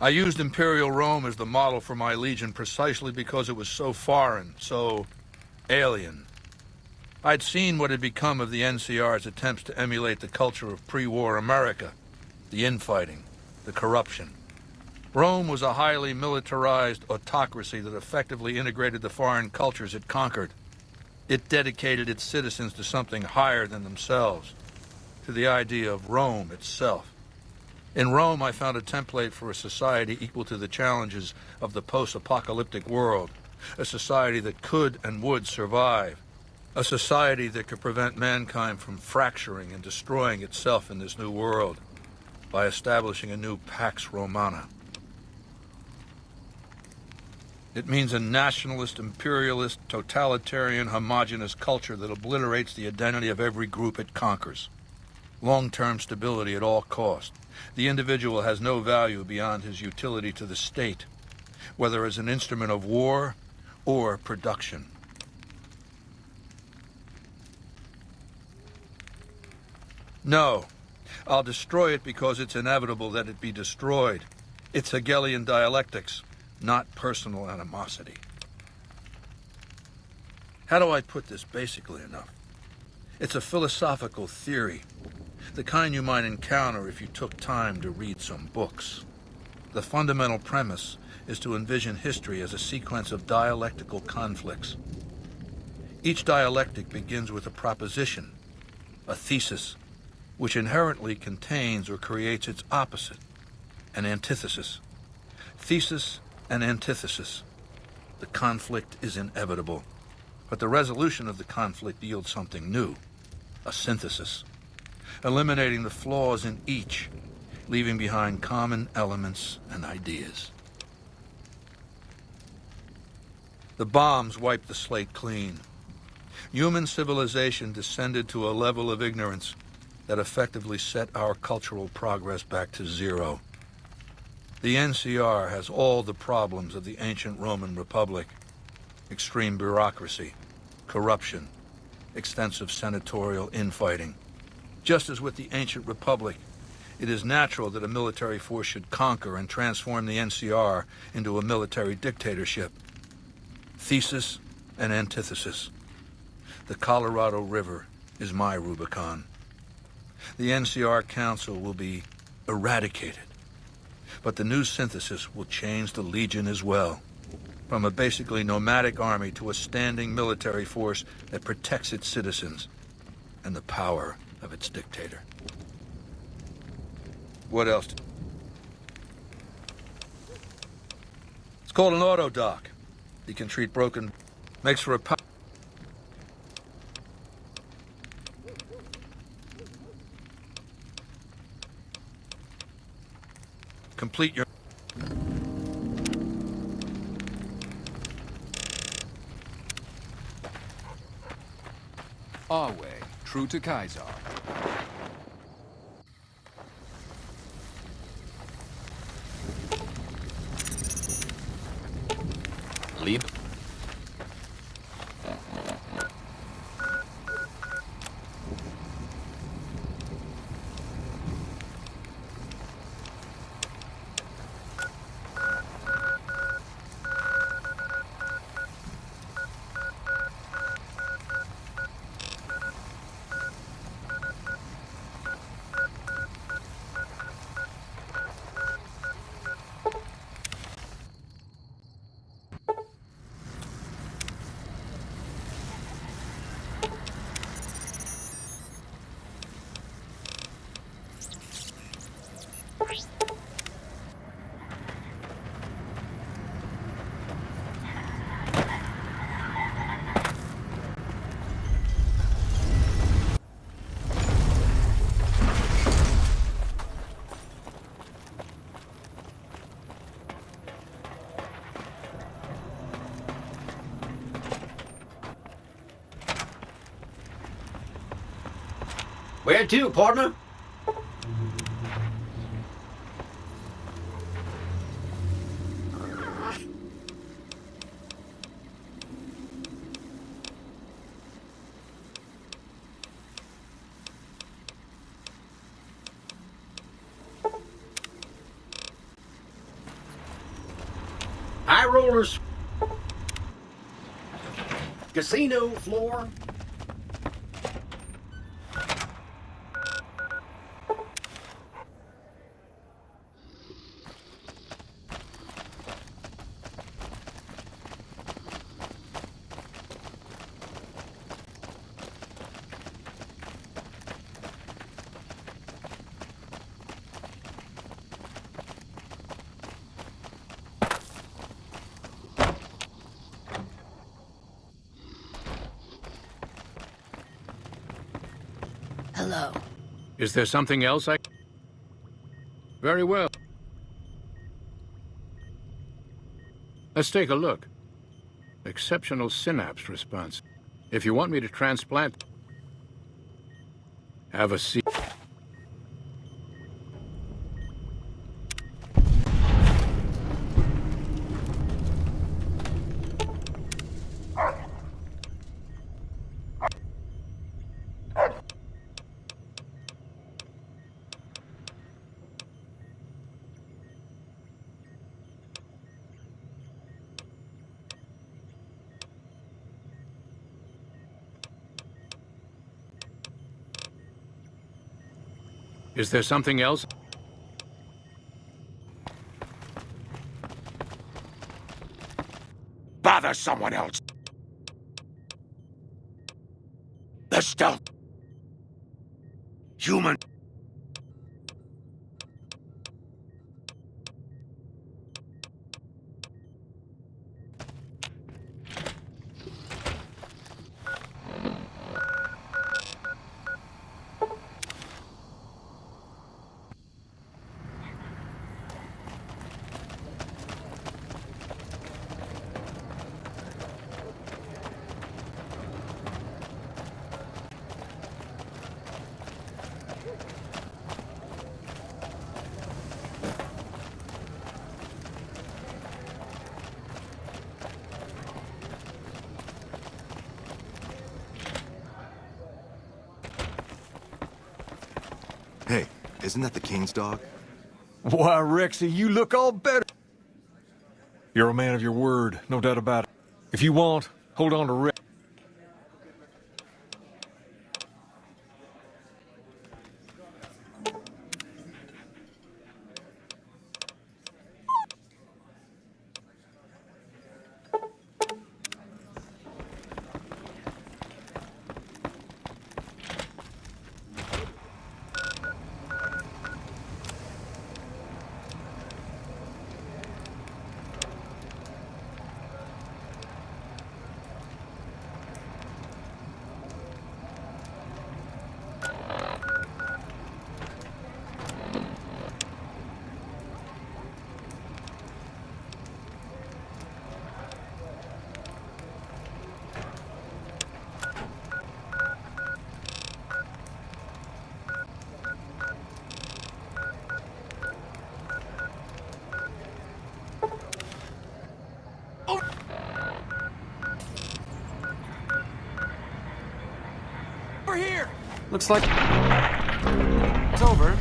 I used Imperial Rome as the model for my legion precisely because it was so foreign, so alien. I'd seen what had become of the NCR's attempts to emulate the culture of pre-war America, the infighting, the corruption. Rome was a highly militarized autocracy that effectively integrated the foreign cultures it conquered. It dedicated its citizens to something higher than themselves, to the idea of Rome itself. In Rome, I found a template for a society equal to the challenges of the post-apocalyptic world, a society that could and would survive, a society that could prevent mankind from fracturing and destroying itself in this new world by establishing a new Pax Romana. It means a nationalist, imperialist, totalitarian, homogenous culture that obliterates the identity of every group it conquers. Long-term stability at all costs. The individual has no value beyond his utility to the state, whether as an instrument of war or production. No, I'll destroy it because it's inevitable that it be destroyed. It's Hegelian dialectics, not personal animosity. How do I put this basically enough? It's a philosophical theory, the kind you might encounter if you took time to read some books. The fundamental premise is to envision history as a sequence of dialectical conflicts. Each dialectic begins with a proposition, a thesis, which inherently contains or creates its opposite, an antithesis. Thesis and antithesis. The conflict is inevitable, but the resolution of the conflict yields something new, a synthesis, eliminating the flaws in each, leaving behind common elements and ideas. The bombs wiped the slate clean. Human civilization descended to a level of ignorance that effectively set our cultural progress back to zero. The NCR has all the problems of the ancient Roman Republic: extreme bureaucracy, corruption, extensive senatorial infighting. Just as with the ancient Republic, it is natural that a military force should conquer and transform the NCR into a military dictatorship. Thesis and antithesis. The Colorado River is my Rubicon. The NCR Council will be eradicated, but the new synthesis will change the Legion as well, from a basically nomadic army to a standing military force that protects its citizens and the power of its dictator. What else? It's called an autodoc. You can treat broken, makes for a complete your our way, true to Kaiser. Lead. Where to, partner? High rollers. Casino floor. Hello. Is there something else I... Very well. Let's take a look. Exceptional synapse response. If you want me to transplant... Have a seat. Is there something else? Bother someone else. The stealth. Human. Hey, isn't that the king's dog? Why, Rexy, you look all better. You're a man of your word, no doubt about it. If you want, hold on to Rex. Over here! Looks like it's over.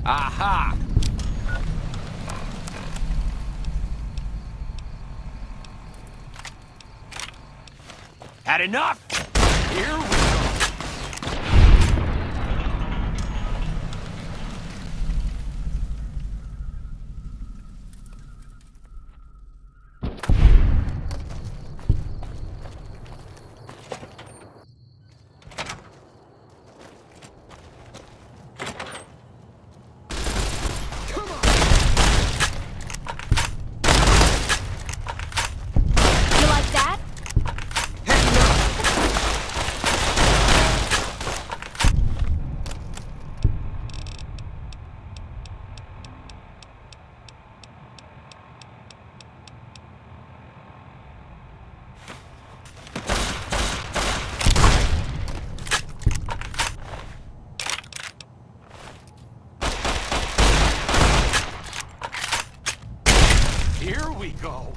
Aha! Had enough? Here we You like that? Here we go.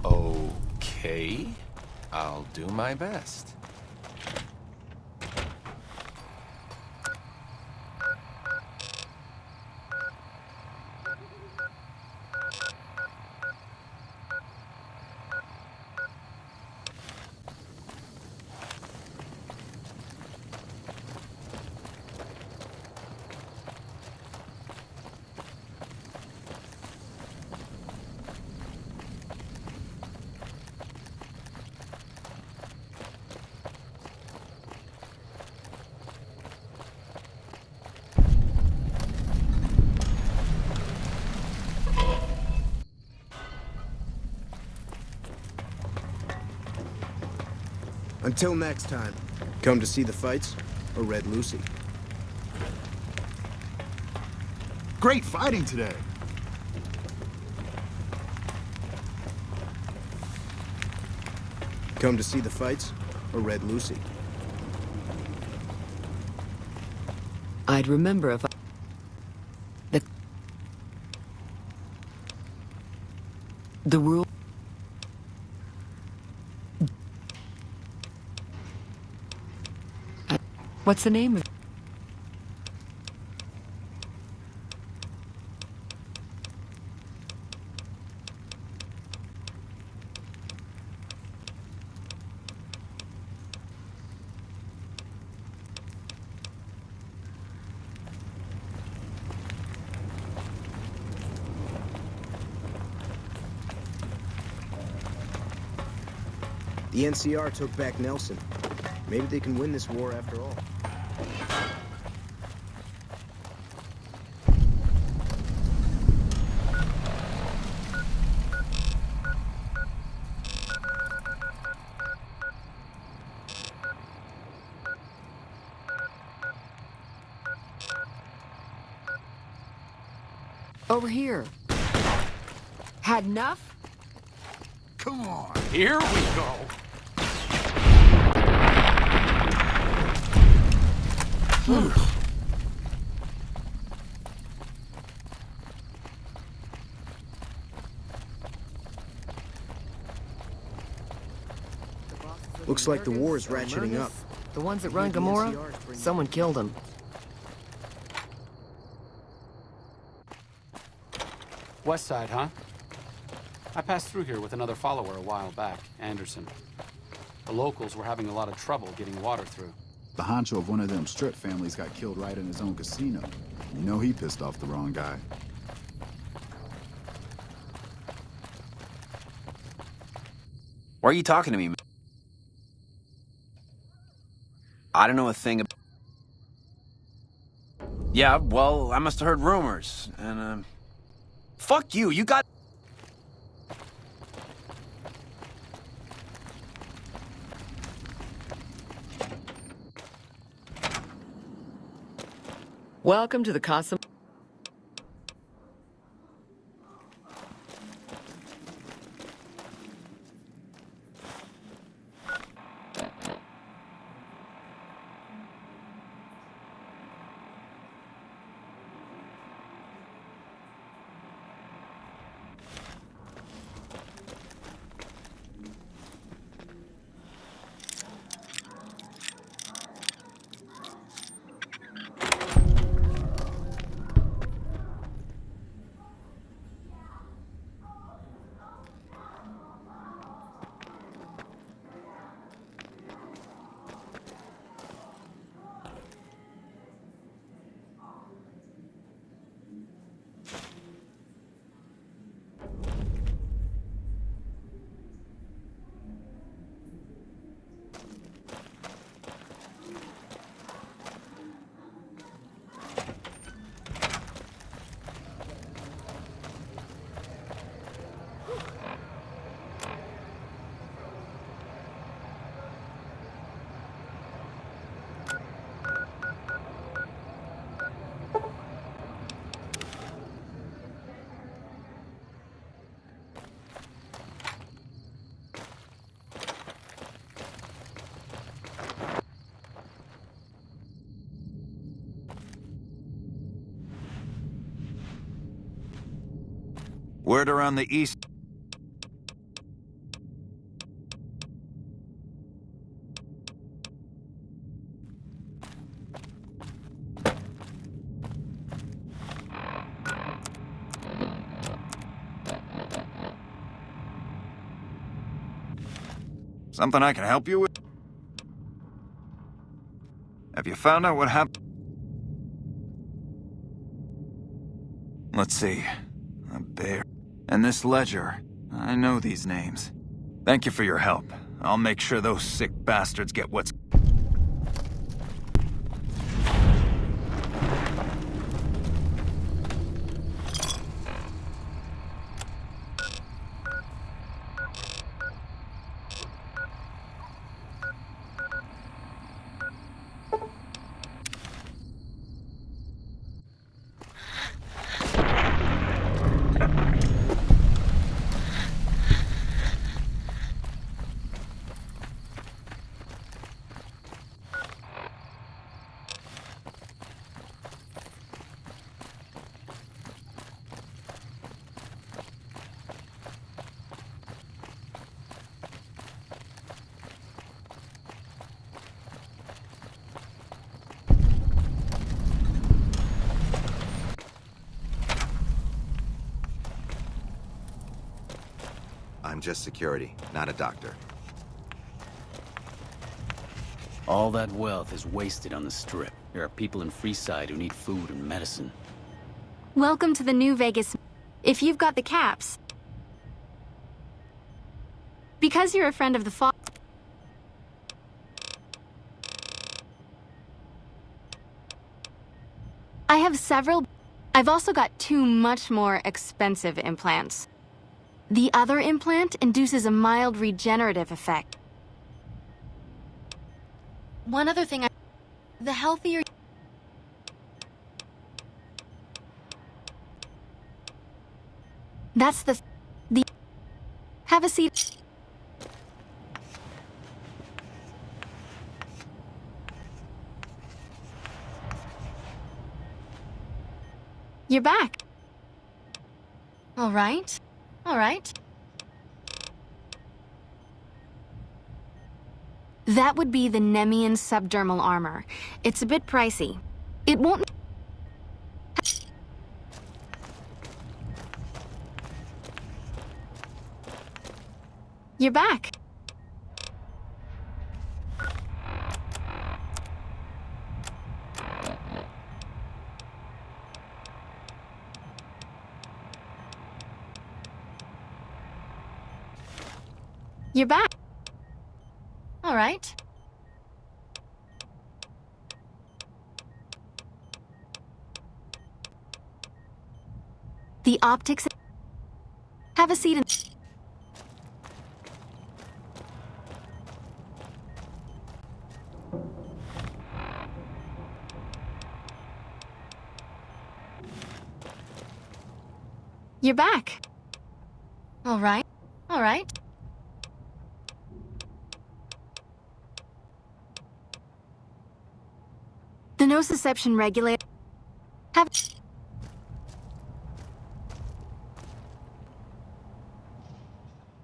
Okay, I'll do my best. Until next time, come to see the fights or Red Lucy. Great fighting today. Come to see the fights or Red Lucy. I'd remember if I... The rule... What's the name of... The NCR took back Nelson. Maybe they can win this war after all. Over here. Had enough? Come on. Here we go. Looks like the war is ratcheting up. The ones that run Gamora? Someone killed them. West side, huh? I passed through here with another follower a while back, Anderson. The locals were having a lot of trouble getting water through. The honcho of one of them strip families got killed right in his own casino. You know he pissed off the wrong guy. Why are you talking to me, man? I don't know a thing about... Yeah, well, I must have heard rumors, and, Fuck you, you got... Welcome to the Casa... Word around the east. Something I can help you with? Have you found out what happened? Let's see. A bear. And this ledger. I know these names. Thank you for your help. I'll make sure those sick bastards get what's... I'm just security, not a doctor. All that wealth is wasted on the Strip. There are people in Freeside who need food and medicine. Welcome to the New Vegas. If you've got the caps. Because you're a friend of the fall. I have several. I've also got 2 much more expensive implants. The other implant induces a mild regenerative effect. One other thing, the healthier... That's the... Have a seat. You're back. All right. All right. That would be the Nemian subdermal armor. It's a bit pricey. It won't... You're back. You're back. All right. The optics... Have a seat and... You're back. All right. All right. The nociception regulator... Have...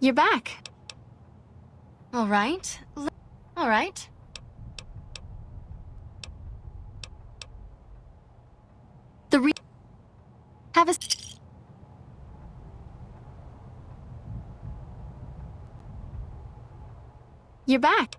You're back. All right. All right. The Have a... You're back.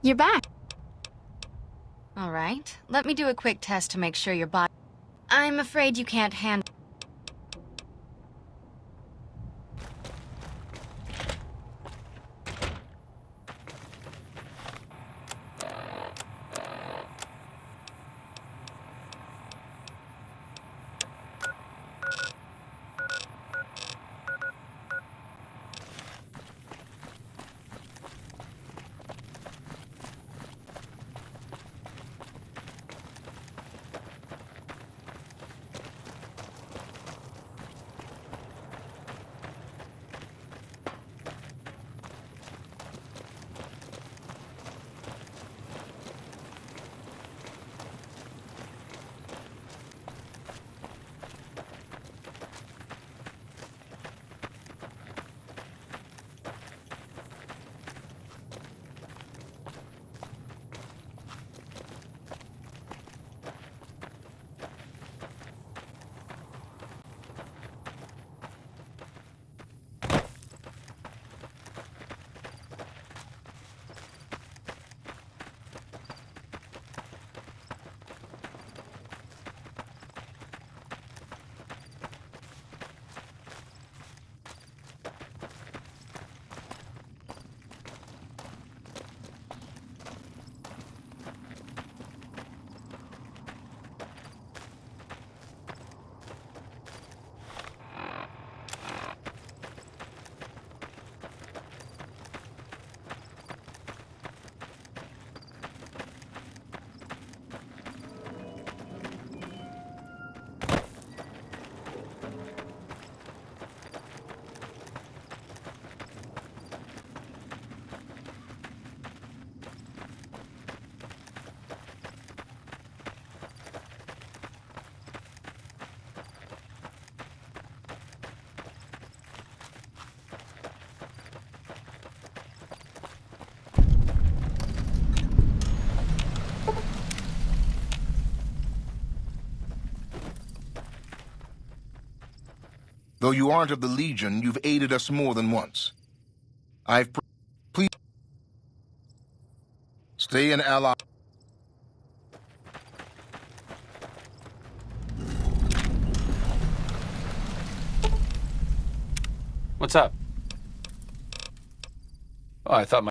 You're back. All right. Let me do a quick test to make sure your body... I'm afraid you can't handle... Though you aren't of the Legion, you've aided us more than once. Please stay an ally. What's up? Oh, I thought my...